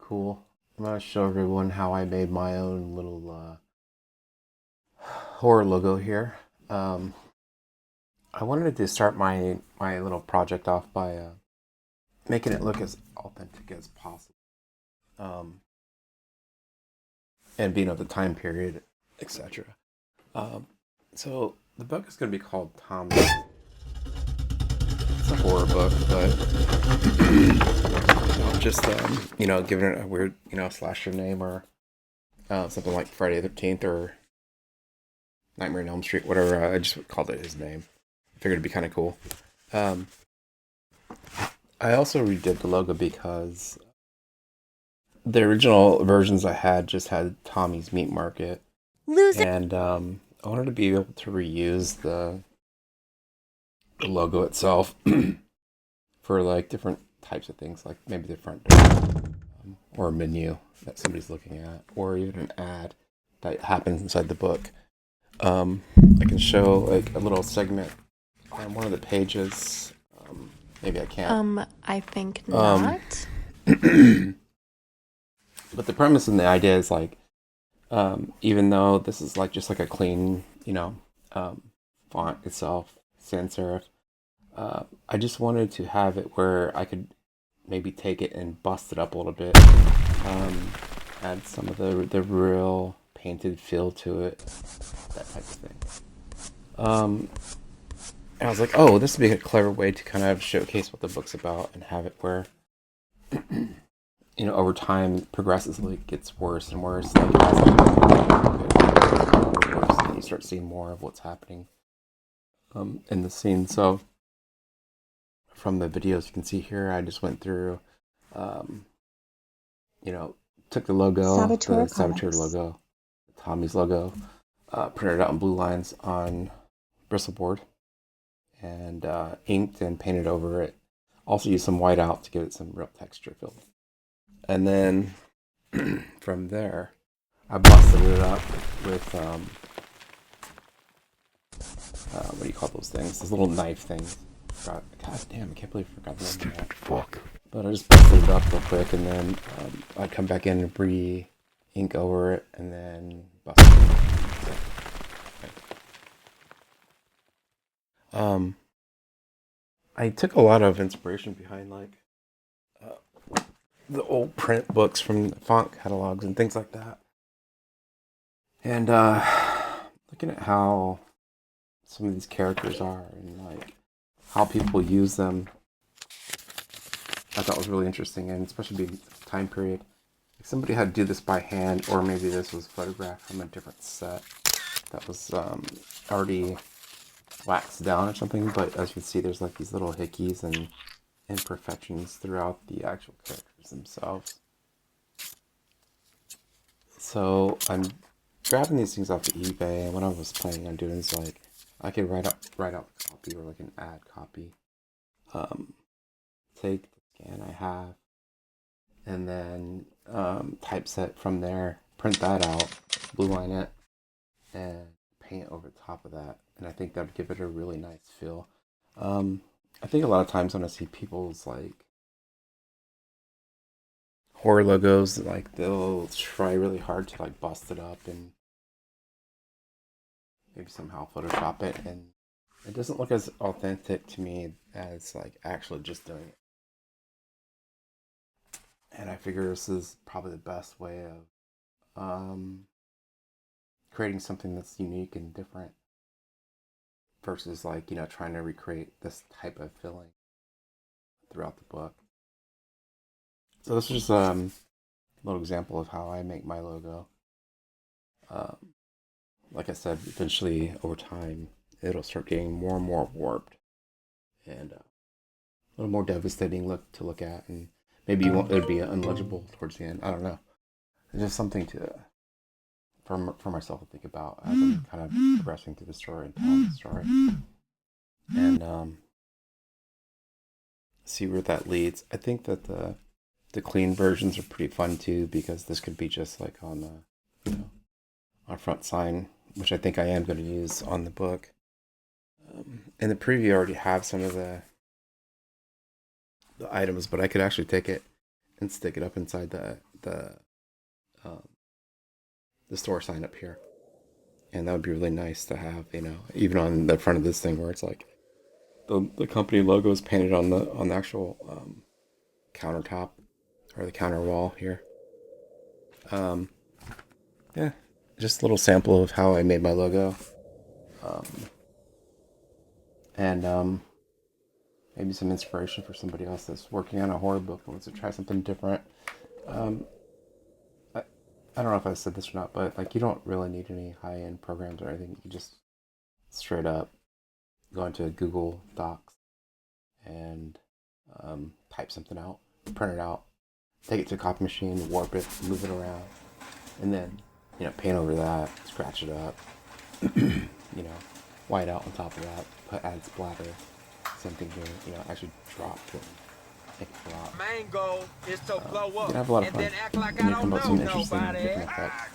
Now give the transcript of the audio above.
Cool. I'm gonna show everyone how I made my own little horror logo here. Um, I wanted to start my little project off by making it look as authentic as possible, um, and being of the time period, etc. Um, so the book is gonna be called Tommy. It's a horror book, but just giving it a weird slasher name or something like Friday the 13th or Nightmare on Elm Street, whatever. I just called it his name. I figured it'd be kind of cool. Um, I also redid the logo because the original versions I had just had Tommy's Meat Market, Loser. and I wanted to be able to reuse the logo itself for like different types of things, like maybe the front door or a menu that somebody's looking at, or even an ad that happens inside the book. I can show like a little segment on one of the pages. Maybe I can't. I think Um, not. but the premise and the idea is like, even though this is like just like a clean, font itself, sans serif, I just wanted to have it where I could maybe take it and bust it up a little bit, um, add some of the real painted feel to it, that type of thing. Um, and I was like, oh, this would be a clever way to kind of showcase what the book's about and have it where over time progressively gets worse and worse. Like worse, and you start seeing more of what's happening in the scene. So from the videos you can see here, I just went through, um, you know, took Saboteur the Saboteur Comics. logo, Tommy's logo, printed it out in blue lines on bristle board, and inked and painted over it. Also used some white out to give it some real texture feel. And then from there, I busted it up with what do you call those things? Those little knife things. God damn, I can't believe I forgot the name of that. Fuck. But I just busted it up real quick, and then I'd come back in and ink over it, and then bust it. Um, I took a lot of inspiration behind like the old print books from the font catalogs and things like that, and looking at how some of these characters are and like how people use them, I thought was really interesting, and especially being time period. Like somebody had to do this by hand, or maybe this was photographed from a different set that was already waxed down or something. But as you can see, there's like these little hickeys and imperfections throughout the actual characters themselves. So I'm grabbing these things off of eBay, and what I was planning on doing is like I could write out a copy or like an ad copy. Um, Take the scan I have, and then typeset from there, print that out, blue line it, and paint over top of that. And I think that would give it a really nice feel. Um, I think a lot of times when I see people's like horror logos, like they'll try really hard to like bust it up and maybe somehow Photoshop it, and it doesn't look as authentic to me as like actually just doing it. And I figure this is probably the best way of creating something that's unique and different versus like trying to recreate this type of feeling throughout the book. So this is just a little example of how I make my logo. Um, like I said, eventually over time it'll start getting more and more warped and a little more devastating look at, and maybe you won't, it'd be unlegible towards the end. I don't know. It's just something to for myself to think about as I'm kind of progressing through the story and telling the story, and see where that leads. I think that the clean versions are pretty fun too, because this could be just like on the our front sign, which I think I am going to use on the book. In the preview, I already have some of the items, but I could actually take it and stick it up inside um, the store sign up here, and that would be really nice to have, even on the front of this thing where it's like the company logo is painted on the actual countertop or the counter wall here. Yeah, just a little sample of how I made my logo, and maybe some inspiration for somebody else that's working on a horror book and wants to try something different. I don't know if I said this or not, but like you don't really need any high-end programs or anything. You can just straight up go into Google Docs and type something out, print it out, take it to a copy machine, warp it, move it around, and then paint over that, scratch it up, white out on top of that, add splatter, same thing here, actually drop it, make it drop. Main goal is to blow You up can have a lot of and fun. then act like And I you come don't up with know some interesting nobody. different effects.